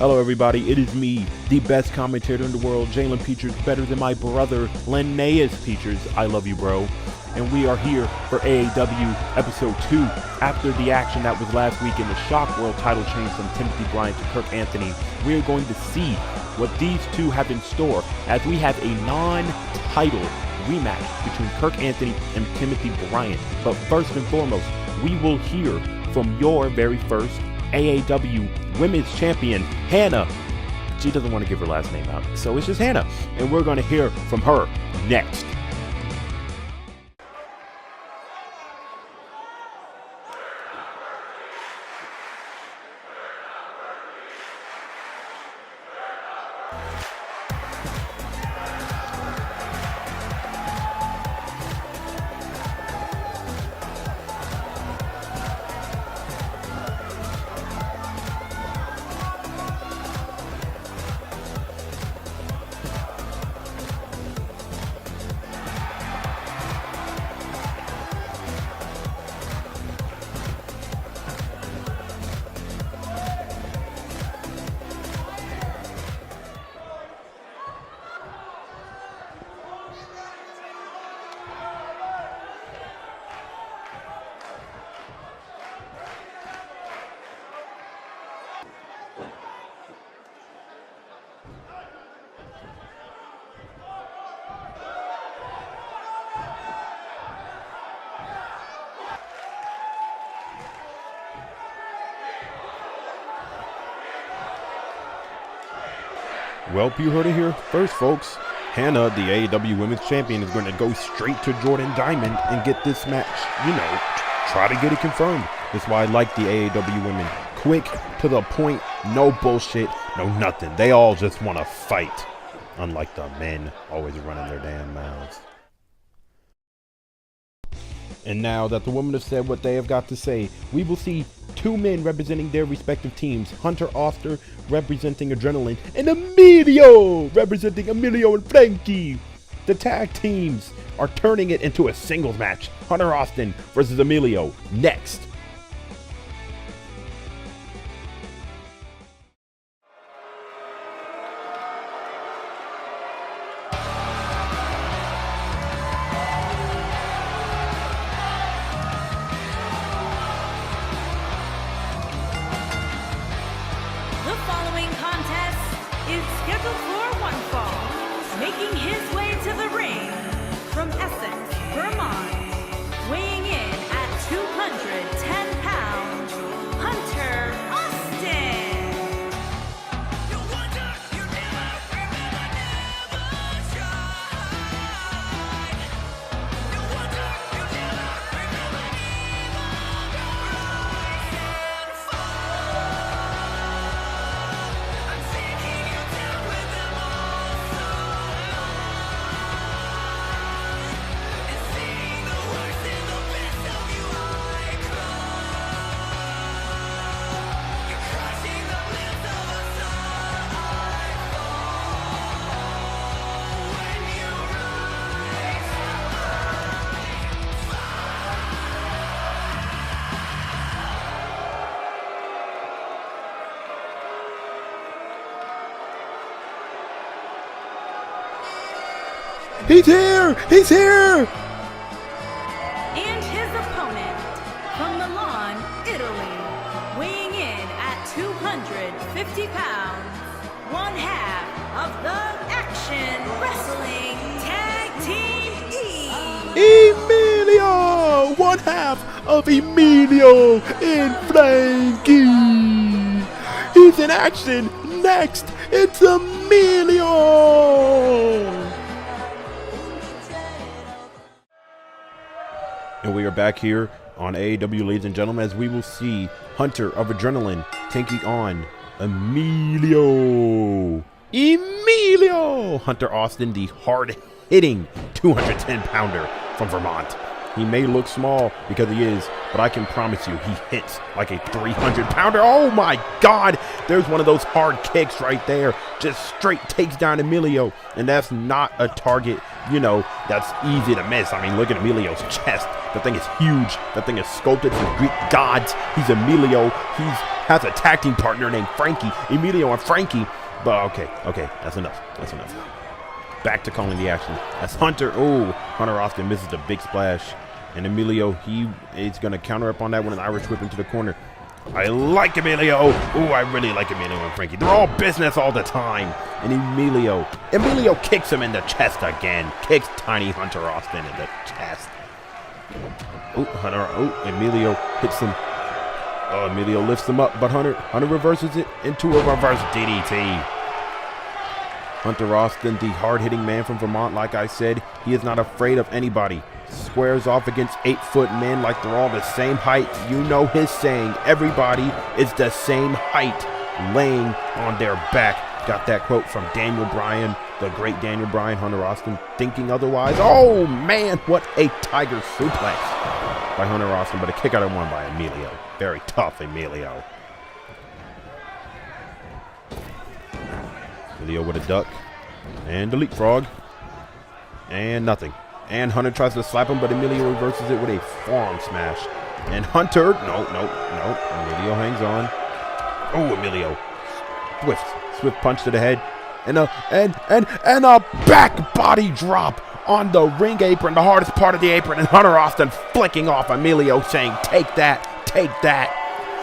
Hello everybody, it is me, the best commentator in the world, Jalen Peachers, better than my brother, Linnaeus Peachers. I love you, bro. And we are here for AAW Episode 2, after the action that was last week in the Shock World title change from Timothy Bryant to Kirk Anthony. We are going to see what these two have in store, as we have a non-title rematch between Kirk Anthony and Timothy Bryant. But first and foremost, we will hear from your very first AAW Women's Champion, Hannah. She doesn't want to give her last name out, so it's just Hannah. And we're going to hear from her next. Well, you heard it here first, folks. Hannah, the AAW Women's Champion, is going to go straight to Jordan Diamond and get this match, try to get it confirmed. That's why I like the AAW women. Quick, to the point, no bullshit, no nothing. They all just want to fight. Unlike the men, always running their damn mouths. And now that the women have said what they have got to say, we will see two men representing their respective teams. Hunter Oster representing Adrenaline, and Emilio representing Emilio and Frankie. The tag teams are turning it into a singles match. Hunter Austin versus Emilio next. Making his way to the ring from Essex, Vermont, weighing in at 210 pounds, Hunter Austin. You wonder, you never tried. You wonder, you never rise and fall. I'm taking you down with them all. He's here! He's here! And his opponent from Milan, Italy, weighing in at 250 pounds, one half of the Action Wrestling Tag Team Emilio! One half of Emilio and Frankie! He's in action! Next, it's Emilio! And we are back here on AAW, ladies and gentlemen, as we will see Hunter of Adrenaline taking on Emilio. Emilio! Hunter Austin, the hard-hitting 210-pounder from Vermont. He may look small because he is, but I can promise you he hits like a 300-pounder. Oh my God! There's one of those hard kicks right there. Just straight takes down Emilio. And that's not a target, that's easy to miss. I mean, look at Emilio's chest. The thing is huge. That thing is sculpted from Greek gods. He's Emilio. He's has a tag team partner named Frankie, Emilio and Frankie. But okay, that's enough. Back to calling the action. That's Hunter. Oh, Hunter Austin misses the big splash. And Emilio, he is going to counter up on that with an Irish whip into the corner. I like Emilio. Oh, I really like Emilio and Frankie. They're all business all the time. And Emilio kicks him in the chest again. Kicks tiny Hunter Austin in the chest. Oh, Emilio hits him. Oh, Emilio lifts him up, but Hunter reverses it into a reverse DDT. Hunter Austin, the hard-hitting man from Vermont, like I said, he is not afraid of anybody. Squares off against 8-foot men like they're all the same height. You know his saying, everybody is the same height, laying on their back. Got that quote from Daniel Bryan, the great Daniel Bryan. Hunter Austin thinking otherwise. Oh, man, what a tiger suplex by Hunter Austin, but a kick out of one by Emilio. Very tough, Emilio. Emilio with a duck and a leapfrog and nothing. And Hunter tries to slap him, but Emilio reverses it with a forearm smash. And Hunter, no. Emilio hangs on. Oh, Emilio, swift punch to the head, and a back body drop on the ring apron, the hardest part of the apron, and Hunter Austin flicking off Emilio, saying, "Take that."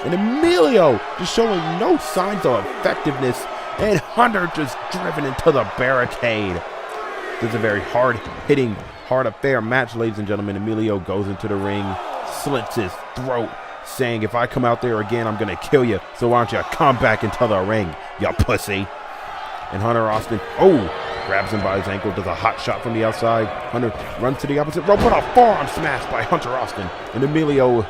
And Emilio just showing no signs of effectiveness. And Hunter just driven into the barricade. This is a very hard-hitting, hard-affair match, ladies and gentlemen. Emilio goes into the ring, slits his throat, saying, "If I come out there again, I'm going to kill you. So why don't you come back into the ring, you pussy." And Hunter Austin, grabs him by his ankle, does a hot shot from the outside. Hunter runs to the opposite rope, but a forearm smash by Hunter Austin. And Emilio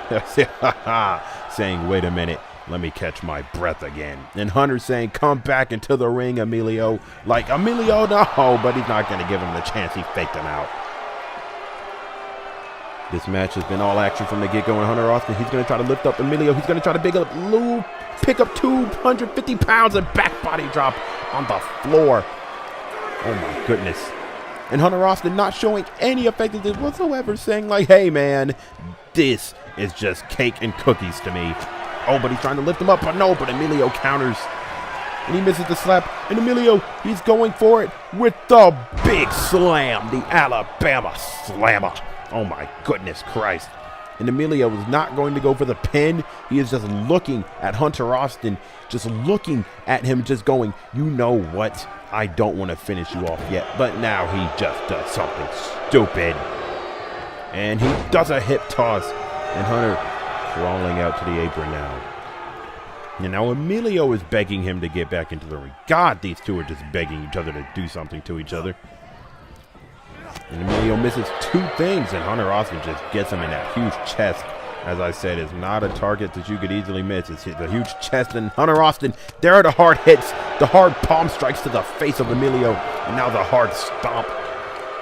saying, "Wait a minute. Let me catch my breath again." And Hunter saying, "Come back into the ring, Emilio." Like, Emilio, no, but he's not going to give him the chance. He faked him out. This match has been all action from the get-go. And Hunter Austin, he's going to try to lift up Emilio. He's going to try to pick up 250 pounds and back body drop on the floor. Oh, my goodness. And Hunter Austin not showing any effectiveness whatsoever, saying like, "Hey, man, this is just cake and cookies to me." Oh, but he's trying to lift him up, but no, but Emilio counters. And he misses the slap. And Emilio, he's going for it with the big slam, the Alabama Slammer. Oh, my goodness Christ. And Emilio is not going to go for the pin. He is just looking at Hunter Austin, just looking at him, just going, "You know what? I don't want to finish you off yet." But now he just does something stupid. And he does a hip toss. And Hunter crawling out to the apron now. And now Emilio is begging him to get back into the ring. God, these two are just begging each other to do something to each other. And Emilio misses two things, and Hunter Austin just gets him in that huge chest. As I said, it's not a target that you could easily miss. It's the huge chest, and Hunter Austin, there are the hard hits, the hard palm strikes to the face of Emilio, and now the hard stomp.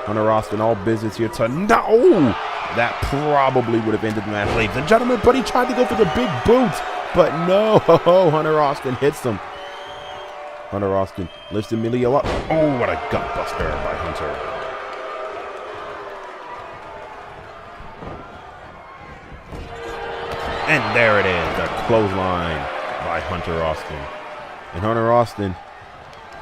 Hunter Austin, all business here to no! That probably would have ended the match, ladies and gentlemen, but he tried to go for the big boot. But no, Hunter Austin hits him. Hunter Austin lifts Emilio up. Oh, what a gut buster by Hunter. And there it is, a clothesline by Hunter Austin. And Hunter Austin,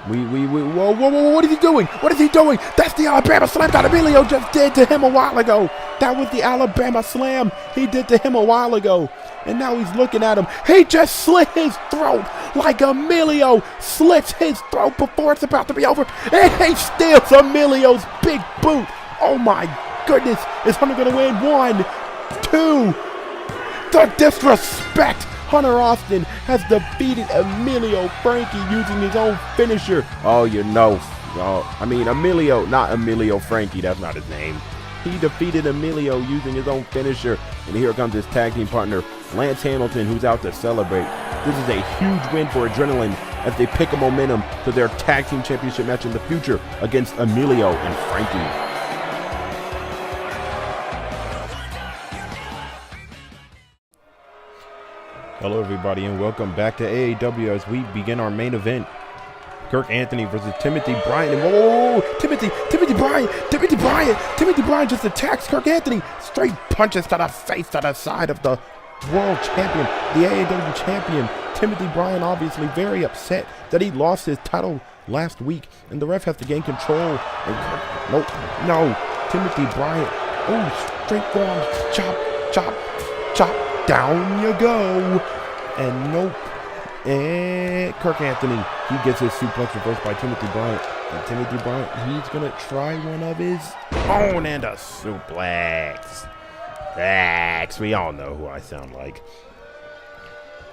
whoa, what is he doing? What is he doing? That's the Alabama Slam that Emilio just did to him a while ago. That was the Alabama Slam he did to him a while ago. And now he's looking at him. He just slit his throat like Emilio slits his throat before it's about to be over. And he steals Emilio's big boot. Oh my goodness. Is Hunter going to win? 1, 2. The disrespect. Hunter Austin has defeated Emilio Frankie using his own finisher. Oh, you know. Emilio, not Emilio Frankie. That's not his name. He defeated Emilio using his own finisher. And here comes his tag team partner, Lance Hamilton, who's out to celebrate. This is a huge win for Adrenaline as they pick up momentum to their tag team championship match in the future against Emilio and Frankie. Hello everybody and welcome back to AAW as we begin our main event. Kirk Anthony versus Timothy Bryant. And whoa, Timothy Bryant just attacks Kirk Anthony. Straight punches to the face, to the side of the world champion, the AAW champion, Timothy Bryant, obviously very upset that he lost his title last week, and the ref has to gain control. And no, Timothy Bryant. Oh, straight forearms, chop, down you go. And nope. And Kirk Anthony, he gets his suplex reversed by Timothy Bryant. And Timothy Bryant, he's going to try one of his own, and a suplex. We all know who I sound like.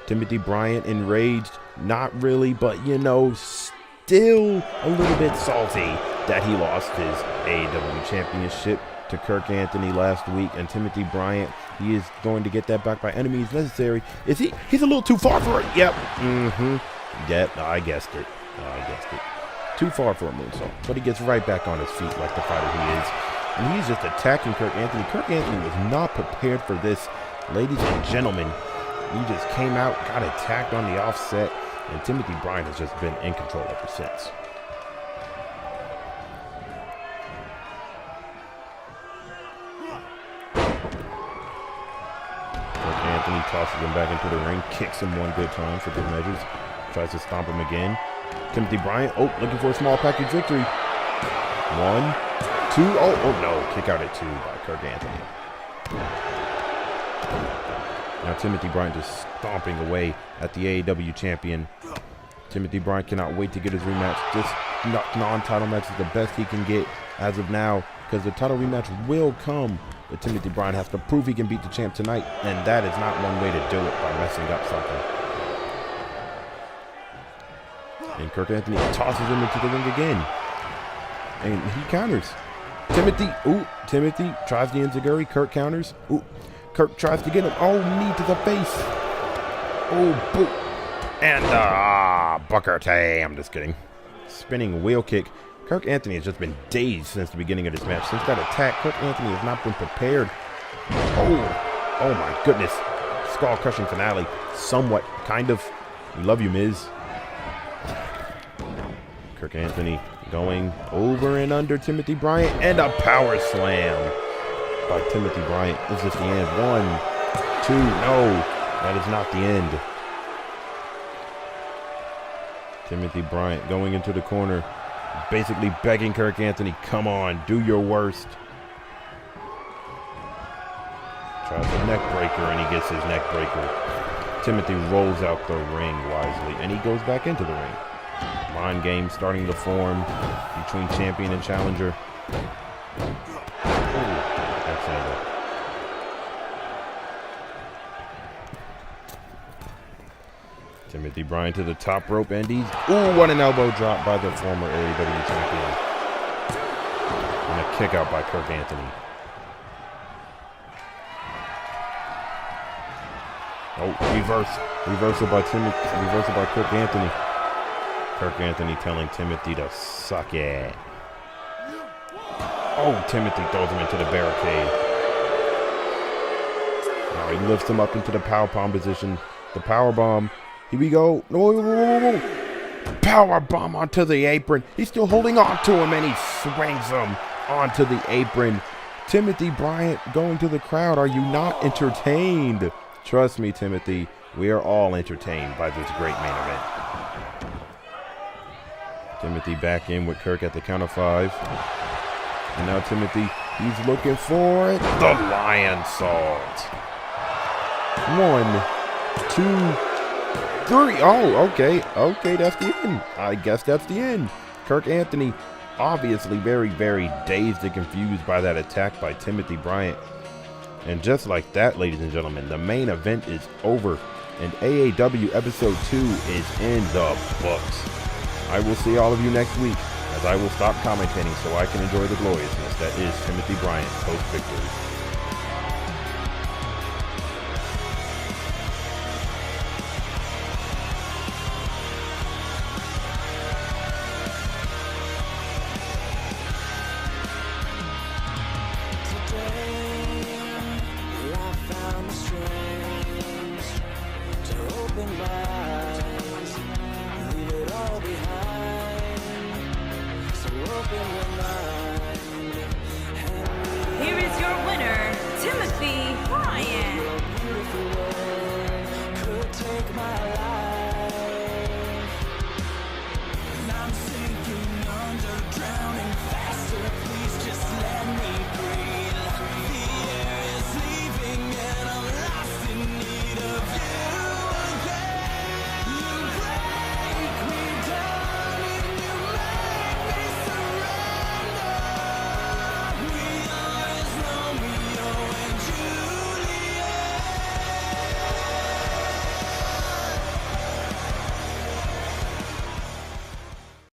Timothy Bryant enraged, not really, but you know, still a little bit salty that he lost his AAW Championship to Kirk Anthony last week. And Timothy Bryant, he is going to get that back by any means necessary. Is he? He's a little too far for it. Yep. Yep, I guessed it. Too far for a moonsault. But he gets right back on his feet like the fighter he is. And he's just attacking Kirk Anthony. Kirk Anthony was not prepared for this. Ladies and gentlemen, he just came out, got attacked on the offset, and Timothy Bryant has just been in control ever since. Kirk Anthony tosses him back into the ring, kicks him one good time for good measures, tries to stomp him again. Timothy Bryant, looking for a small package victory. 1, 2, oh no, kick out at 2 by Kirk Anthony. Now Timothy Bryant just stomping away at the AAW champion. Timothy Bryant cannot wait to get his rematch. This non-title match is the best he can get as of now, because the title rematch will come. But Timothy Bryant has to prove he can beat the champ tonight, and that is not one way to do it, by messing up something. And Kirk Anthony tosses him into the ring again. And he counters. Timothy tries the enziguri. Kirk counters. Kirk tries to get him. Oh, knee to the face. Oh, boot. And, Booker T. I'm just kidding. Spinning wheel kick. Kirk Anthony has just been dazed since the beginning of this match. Since that attack, Kirk Anthony has not been prepared. Oh my goodness. Skull crushing finale. Somewhat, kind of. We love you, Miz. Kirk Anthony going over and under Timothy Bryant, and a power slam by Timothy Bryant. Is this the end? 1, 2, no, that is not the end. Timothy Bryant going into the corner, basically begging Kirk Anthony, come on, do your worst. Tries a neck breaker, and he gets his neck breaker. Timothy rolls out the ring wisely, and he goes back into the ring. Mind game starting to form between champion and challenger. That's it. Timothy Bryant to the top rope, and he's what an elbow drop by the former AAW champion. And a kick out by Kirk Anthony. Reversal by Kirk Anthony. Kirk Anthony telling Timothy to suck it. Oh, Timothy throws him into the barricade. Now he lifts him up into the power bomb position. The power bomb. Here we go. No. Power bomb onto the apron. He's still holding on to him, and he swings him onto the apron. Timothy Bryant going to the crowd. Are you not entertained? Trust me, Timothy. We are all entertained by this great main event. Timothy back in with Kirk at the count of 5. And now Timothy, he's looking for it. The Lion Salt. 1, 2, 3. Oh, okay, that's the end. I guess that's the end. Kirk Anthony, obviously very, very dazed and confused by that attack by Timothy Bryant. And just like that, ladies and gentlemen, the main event is over. And AAW Episode 2 is in the books. I will see all of you next week, as I will stop commentating so I can enjoy the gloriousness that is Timothy Bryant post-victory.